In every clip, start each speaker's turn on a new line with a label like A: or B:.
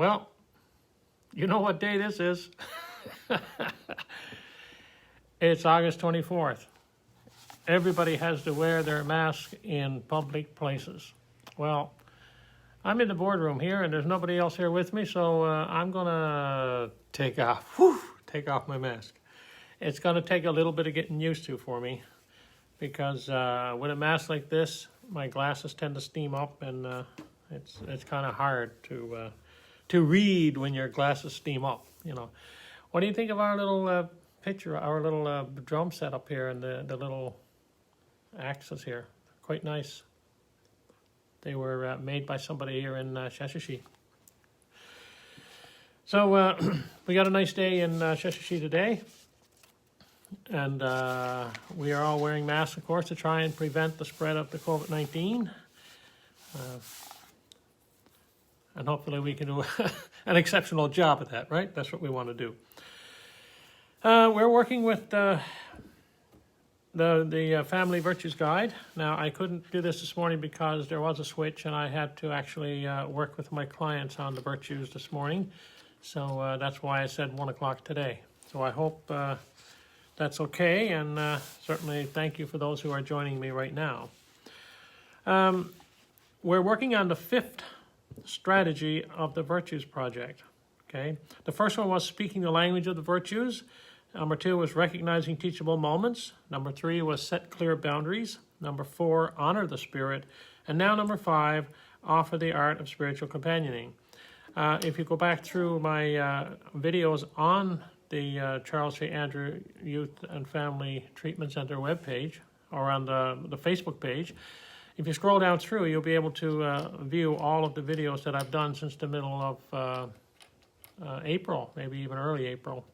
A: Well, you know what day this is. It's August 24th. Everybody has to wear their mask in public places. Well, I'm in the boardroom here, and there's nobody else here with me, so I'm going to take off my mask. It's going to take a little bit of getting used to for me, because with a mask like this, my glasses tend to steam up, and it's kind of hard to read when your glasses steam up, you know. What do you think of our little picture, our little drum set up here, and the little axes here? Quite nice. They were made by somebody here in Sheshatshiu. So we got a nice day in Sheshatshiu today. And we are all wearing masks, of course, to try and prevent the spread of the COVID-19. And hopefully we can do an exceptional job at that, right? That's what we want to do. We're working with the Family Virtues Guide. Now, I couldn't do this morning because there was a switch, and I had to actually work with my clients on the virtues this morning. So that's why I said 1 o'clock today. So I hope that's okay, and certainly thank you for those who are joining me right now. We're working on the 5th strategy of the Virtues Project. Okay, the first one was speaking the language of the virtues. Number 2 was recognizing teachable moments. Number 3 was set clear boundaries. Number 4, honor the spirit. And now number 5, offer the art of spiritual companioning. If you go back through my videos on the Charles J. Andrew Youth and Family Treatment Center webpage, or on the Facebook page, if you scroll down through, you'll be able to view all of the videos that I've done since the middle of April, maybe even early April.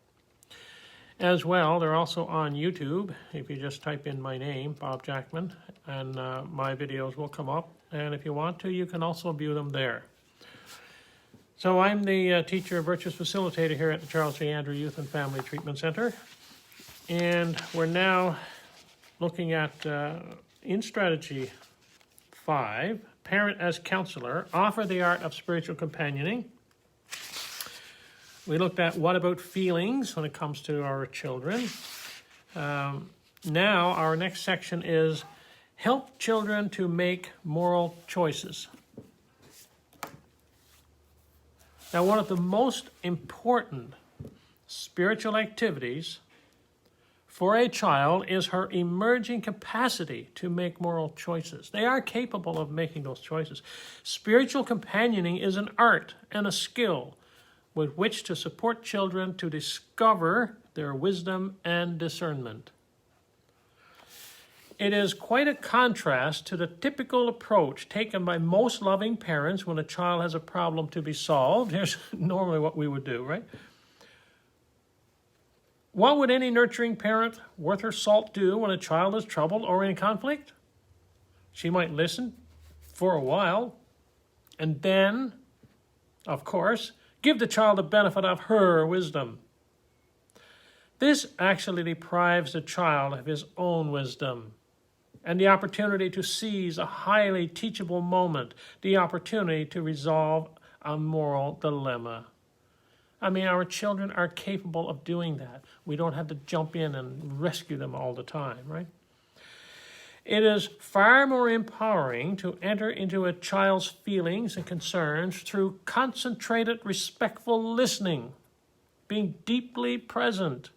A: As well, they're also on YouTube. If you just type in my name, Bob Jackman, and my videos will come up. And if you want to, you can also view them there. So I'm the teacher of virtues facilitator here at the Charles J. Andrew Youth and Family Treatment Center. And we're now looking at, in strategy 5, parent as counselor, offer the art of spiritual companioning. We looked at what about feelings when it comes to our children. Now our next section is help children to make moral choices. Now, one of the most important spiritual activities for a child is her emerging capacity to make moral choices. They are capable of making those choices. Spiritual companioning is an art and a skill with which to support children to discover their wisdom and discernment. It is quite a contrast to the typical approach taken by most loving parents when a child has a problem to be solved. Here's normally what we would do, right? What would any nurturing parent worth her salt do when a child is troubled or in conflict? She might listen for a while and then, of course, give the child the benefit of her wisdom. This actually deprives the child of his own wisdom and the opportunity to seize a highly teachable moment, the opportunity to resolve a moral dilemma. I mean, our children are capable of doing that. We don't have to jump in and rescue them all the time, right? It is far more empowering to enter into a child's feelings and concerns through concentrated, respectful listening, being deeply present,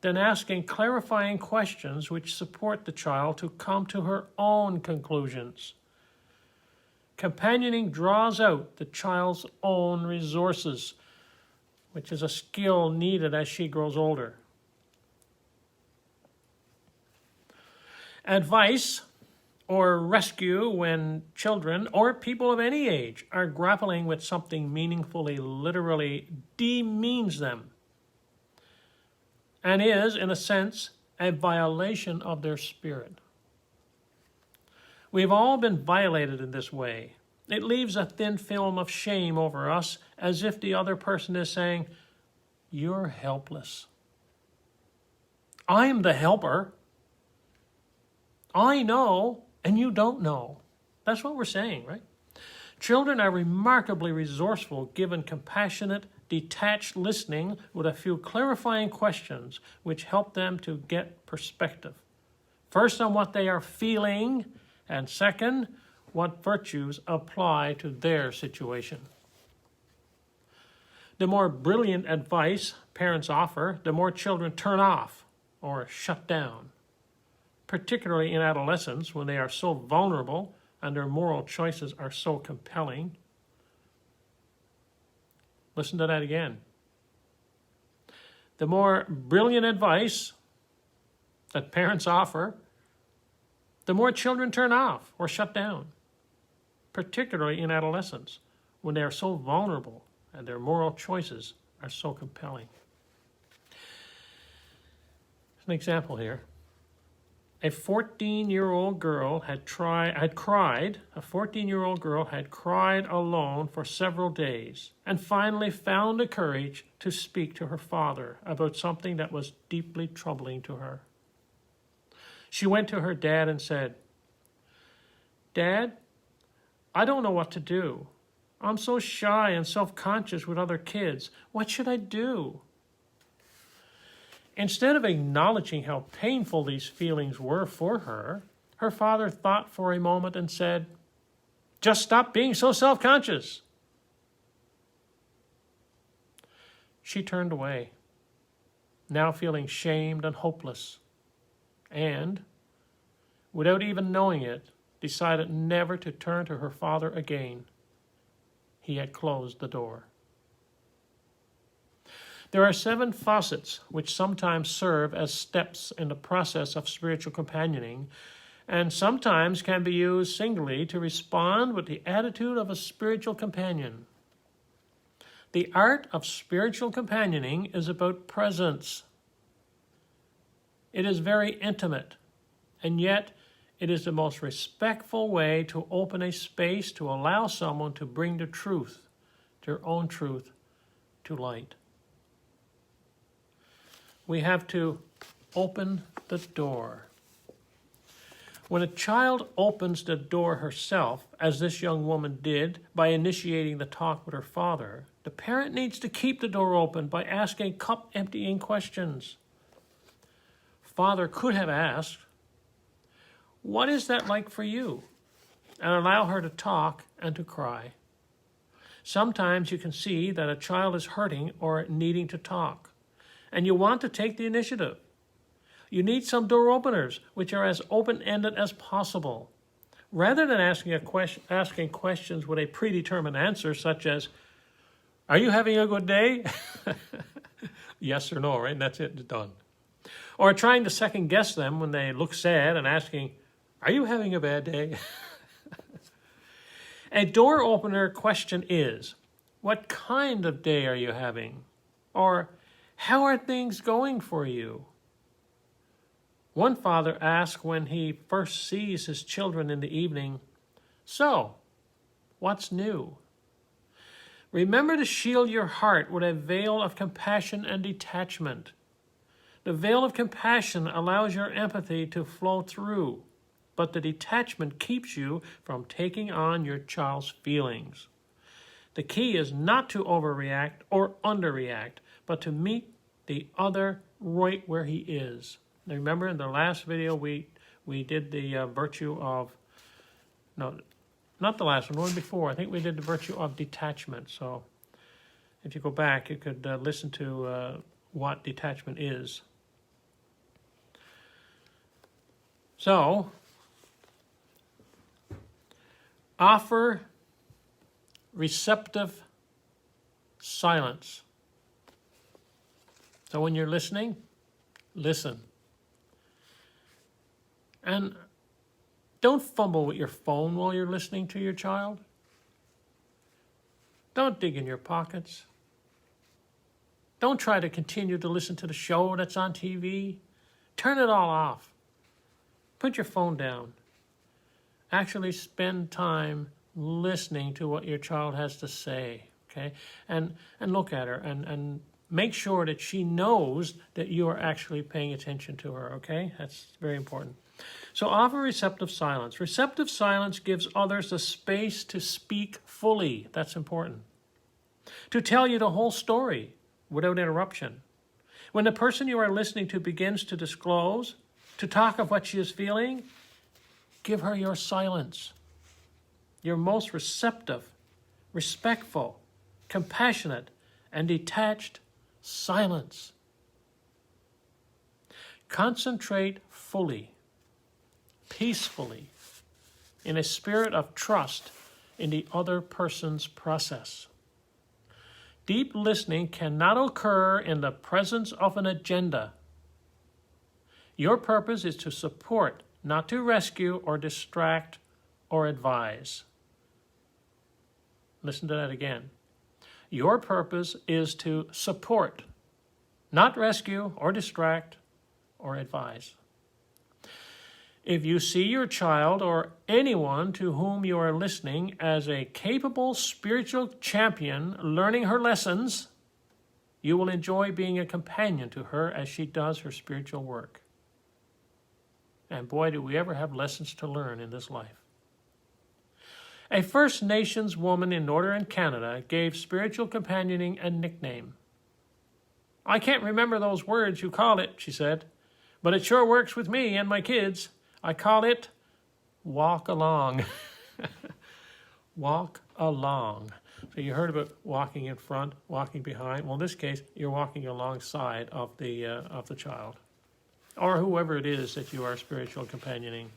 A: than asking clarifying questions which support the child to come to her own conclusions. Companioning draws out the child's own resources, which is a skill needed as she grows older. Advice or rescue when children or people of any age are grappling with something meaningfully, literally demeans them, and is, in a sense, a violation of their spirit. We've all been violated in this way. It leaves a thin film of shame over us, as if the other person is saying, "You're helpless. I'm the helper. I know, and you don't know." That's what we're saying, right? Children are remarkably resourceful given compassionate, detached listening with a few clarifying questions which help them to get perspective. First, on what they are feeling, and second, what virtues apply to their situation. The more brilliant advice parents offer, the more children turn off or shut down, particularly in adolescence when they are so vulnerable and their moral choices are so compelling. Listen to that again. The more brilliant advice that parents offer, the more children turn off or shut down, particularly in adolescence when they are so vulnerable and their moral choices are so compelling. An example here. A 14-year-old girl had cried. A 14-year-old girl had cried alone for several days and finally found the courage to speak to her father about something that was deeply troubling to her. She went to her dad and said, "Dad, I don't know what to do. I'm so shy and self-conscious with other kids. What should I do?" Instead of acknowledging how painful these feelings were for her, her father thought for a moment and said, "Just stop being so self-conscious." She turned away, now feeling shamed and hopeless, and, without even knowing it, decided never to turn to her father again. He had closed the door. There are 7 faucets which sometimes serve as steps in the process of spiritual companioning, and sometimes can be used singly to respond with the attitude of a spiritual companion. The art of spiritual companioning is about presence. It is very intimate, and yet it is the most respectful way to open a space to allow someone to bring the truth, their own truth, to light. We have to open the door. When a child opens the door herself, as this young woman did by initiating the talk with her father, the parent needs to keep the door open by asking cup-emptying questions. Father could have asked, "What is that like for you?" and allow her to talk and to cry. Sometimes you can see that a child is hurting or needing to talk, and you want to take the initiative. You need some door openers, which are as open-ended as possible. Rather than asking questions with a predetermined answer, such as, "Are you having a good day?" Yes or no, right? And that's it, it's done. Or trying to second-guess them when they look sad and asking, "Are you having a bad day?" A door opener question is, "What kind of day are you having?" Or, "How are things going for you?" One father asked when he first sees his children in the evening, "So, what's new?" Remember to shield your heart with a veil of compassion and detachment. The veil of compassion allows your empathy to flow through, but the detachment keeps you from taking on your child's feelings. The key is not to overreact or underreact, but to meet the other right where he is. Now remember, in the last video we did the virtue of, no, not the last one before. I think we did the virtue of detachment. So if you go back, you could listen to what detachment is. So, offer receptive silence. So when you're listening, listen. And don't fumble with your phone while you're listening to your child. Don't dig in your pockets. Don't try to continue to listen to the show that's on TV. Turn it all off. Put your phone down. Actually spend time listening to what your child has to say, okay? And look at her and make sure that she knows that you are actually paying attention to her, okay? That's very important. So offer receptive silence. Receptive silence gives others the space to speak fully. That's important. To tell you the whole story without interruption. When the person you are listening to begins to disclose, to talk of what she is feeling, give her your silence. Your most receptive, respectful, compassionate, and detached silence. Concentrate fully, peacefully, in a spirit of trust in the other person's process. Deep listening cannot occur in the presence of an agenda. Your purpose is to support, not to rescue or distract or advise. Listen to that again. Your purpose is to support, not rescue or distract or advise. If you see your child or anyone to whom you are listening as a capable spiritual champion learning her lessons, you will enjoy being a companion to her as she does her spiritual work. And boy, do we ever have lessons to learn in this life. A First Nations woman in northern Canada gave spiritual companioning a nickname. I can't remember those words you call it, she said, but it sure works with me and my kids. I call it walk along. Walk along. So you heard about walking in front, walking behind. Well, in this case, you're walking alongside of the child, or whoever it is that you are spiritual companioning.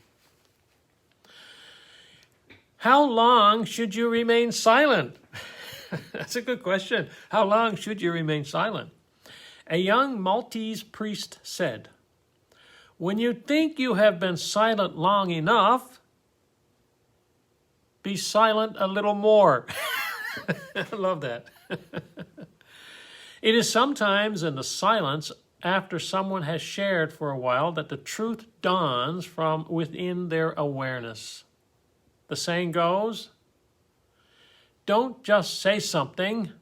A: How long should you remain silent? That's a good question. How long should you remain silent? A young Maltese priest said, "When you think you have been silent long enough, be silent a little more." I love that. It is sometimes in the silence after someone has shared for a while that the truth dawns from within their awareness. The saying goes, don't just say something,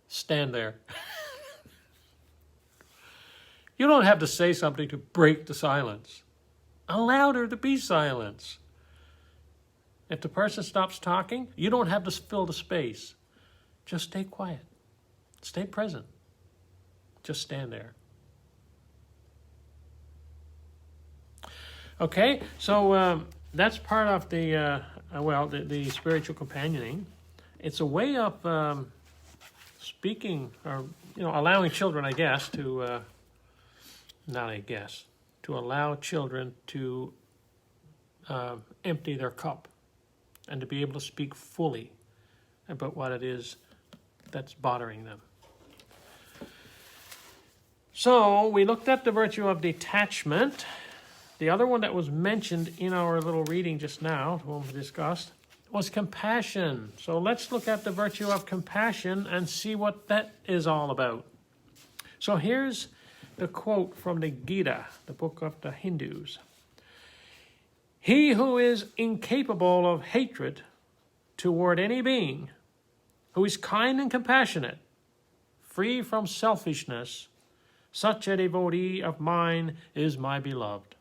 A: stand there. You don't have to say something to break the silence. Allow there to be silence. If the person stops talking, you don't have to fill the space. Just stay quiet. Stay present. Just stand there. Okay, so that's part of the spiritual companioning. It's a way of speaking, or allowing children, to allow children to empty their cup and to be able to speak fully about what it is that's bothering them. So we looked at the virtue of detachment. The other one that was mentioned in our little reading just now, the one we discussed, was compassion. So let's look at the virtue of compassion and see what that is all about. So here's the quote from the Gita, the book of the Hindus. He who is incapable of hatred toward any being, who is kind and compassionate, free from selfishness, such a devotee of mine is my beloved.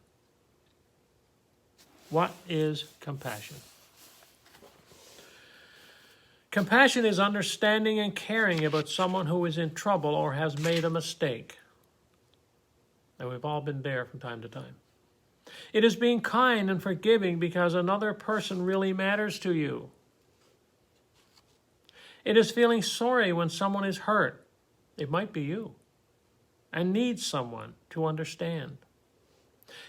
A: What is compassion? Compassion is understanding and caring about someone who is in trouble or has made a mistake. And we've all been there from time to time. It is being kind and forgiving because another person really matters to you. It is feeling sorry when someone is hurt, it might be you, and needs someone to understand.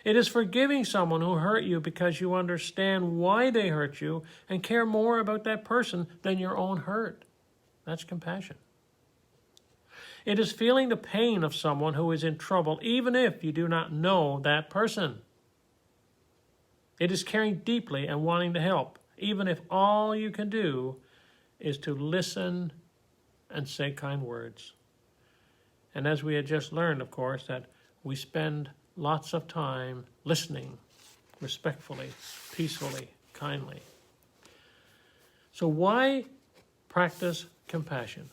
A: It is forgiving someone who hurt you because you understand why they hurt you and care more about that person than your own hurt. That's compassion. It is feeling the pain of someone who is in trouble, even if you do not know that person. It is caring deeply and wanting to help, even if all you can do is to listen and say kind words. And as we had just learned, of course, that we spend lots of time listening respectfully, peacefully, kindly. So why practice compassion?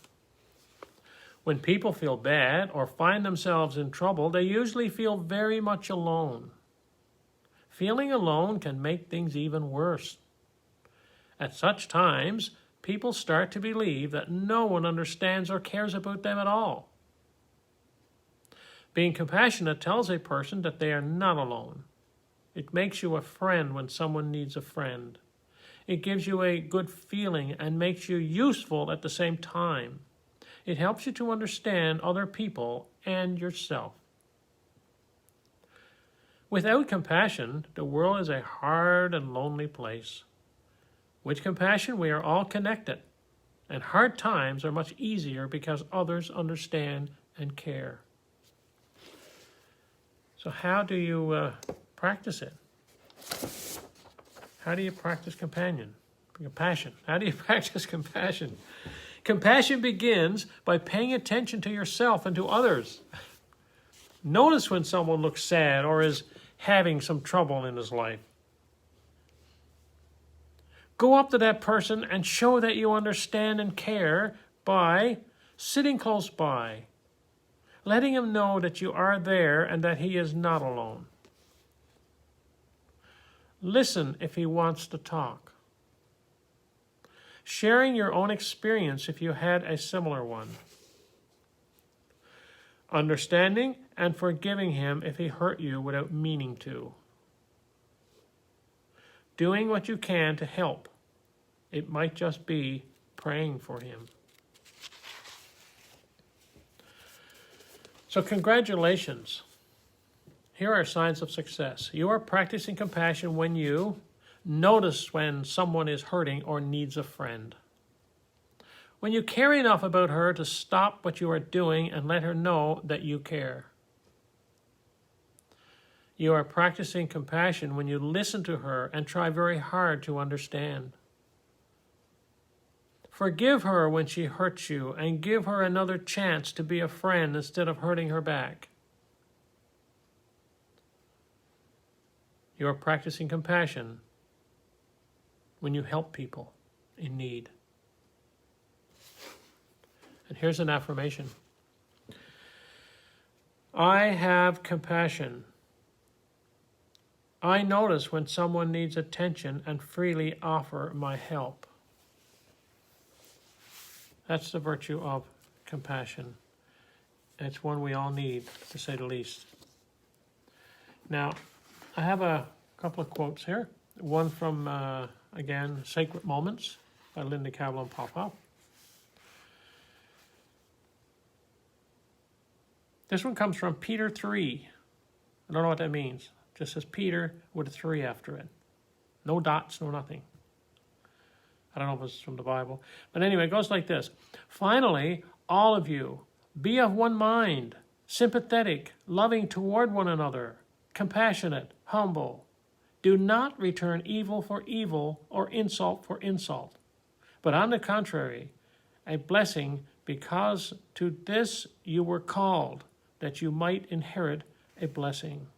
A: When people feel bad or find themselves in trouble, they usually feel very much alone. Feeling alone can make things even worse. At such times, people start to believe that no one understands or cares about them at all. Being compassionate tells a person that they are not alone. It makes you a friend when someone needs a friend. It gives you a good feeling and makes you useful at the same time. It helps you to understand other people and yourself. Without compassion, the world is a hard and lonely place. With compassion, we are all connected, and hard times are much easier because others understand and care. So how do you practice it? How do you practice compassion? How do you practice compassion? Compassion begins by paying attention to yourself and to others. Notice when someone looks sad or is having some trouble in his life. Go up to that person and show that you understand and care by sitting close by, letting him know that you are there and that he is not alone. Listen if he wants to talk. Sharing your own experience if you had a similar one. Understanding and forgiving him if he hurt you without meaning to. Doing what you can to help. It might just be praying for him. So congratulations. Here are signs of success. You are practicing compassion when you notice when someone is hurting or needs a friend. When you care enough about her to stop what you are doing and let her know that you care. You are practicing compassion when you listen to her and try very hard to understand. Forgive her when she hurts you and give her another chance to be a friend instead of hurting her back. You are practicing compassion when you help people in need. And here's an affirmation. I have compassion. I notice when someone needs attention and freely offer my help. That's the virtue of compassion. It's one we all need, to say the least. Now, I have a couple of quotes here. One from, again, Sacred Moments by Linda Kavelin-Popoff. This one comes from Peter 3. I don't know what that means. It just says Peter with a 3 after it. No dots, no nothing. I don't know if it's from the Bible. But anyway, it goes like this. Finally, all of you, be of one mind, sympathetic, loving toward one another, compassionate, humble. Do not return evil for evil or insult for insult, but on the contrary, a blessing, because to this you were called, that you might inherit a blessing.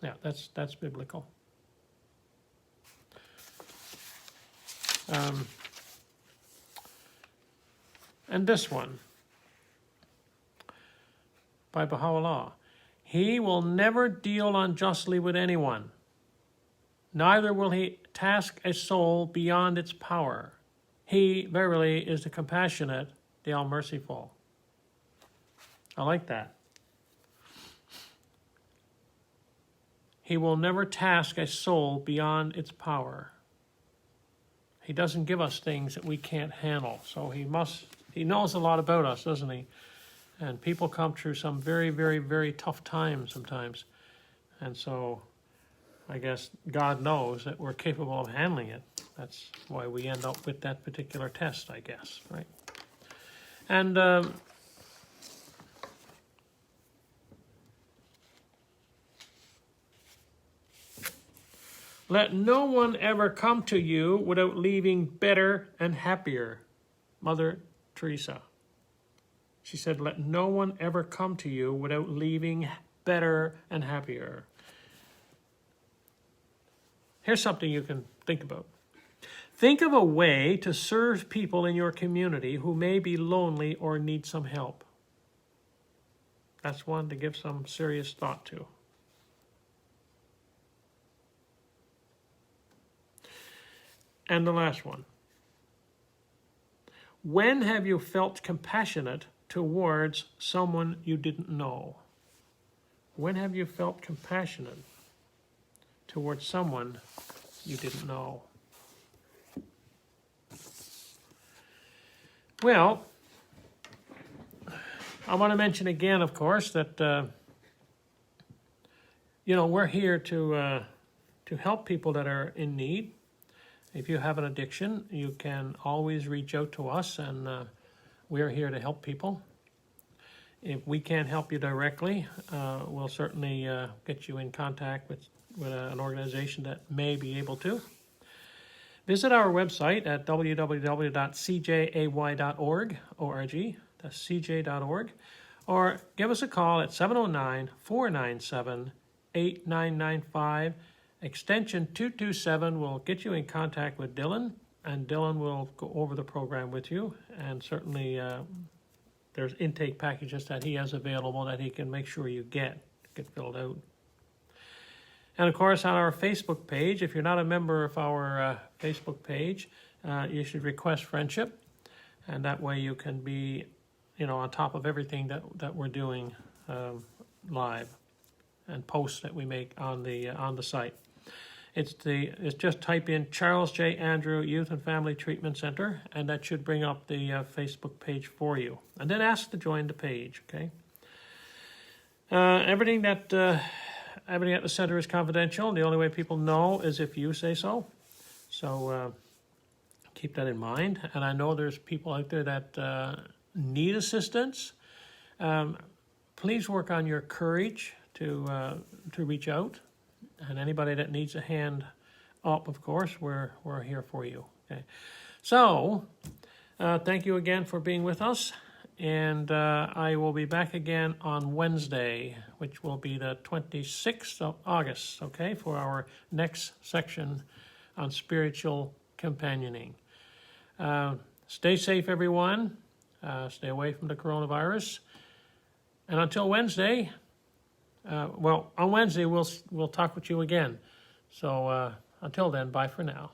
A: Now, that's biblical. And this one, by Baha'u'llah. He will never deal unjustly with anyone. Neither will he task a soul beyond its power. He, verily, is the compassionate, the all-merciful. I like that. He will never task a soul beyond its power. He doesn't give us things that we can't handle. So he knows a lot about us, doesn't he? And people come through some very, very, very tough times sometimes. And so I guess God knows that we're capable of handling it. That's why we end up with that particular test, I guess, right? And let no one ever come to you without leaving better and happier. Mother Teresa. She said, let no one ever come to you without leaving better and happier. Here's something you can think about. Think of a way to serve people in your community who may be lonely or need some help. That's one to give some serious thought to. And the last one. When have you felt compassionate towards someone you didn't know? When have you felt compassionate towards someone you didn't know? Well, I want to mention again, of course, that we're here to help people that are in need. If you have an addiction, you can always reach out to us, and we're here to help people. If we can't help you directly, we'll certainly get you in contact with an organization that may be able to. Visit our website at www.cjay.org, O-R-G, that's cj.org, or give us a call at 709-497-8995. Extension 227 will get you in contact with Dylan, and Dylan will go over the program with you, and certainly there's intake packages that he has available that he can make sure you get filled out. And of course, on our Facebook page, if you're not a member of our Facebook page, you should request friendship, and that way you can be, on top of everything that we're doing live, and posts that we make on the site. It's just type in Charles J. Andrew Youth and Family Treatment Center, and that should bring up the Facebook page for you. And then ask to join the page, okay? Everything at the center is confidential, and the only way people know is if you say so. So keep that in mind. And I know there's people out there that need assistance. Please work on your courage to reach out. And anybody that needs a hand up, of course, we're here for you. Okay. So, thank you again for being with us. And I will be back again on Wednesday, which will be the 26th of August, okay, for our next section on spiritual companioning. Stay safe, everyone. Stay away from the coronavirus. And until Wednesday, on Wednesday we'll talk with you again. So until then, bye for now.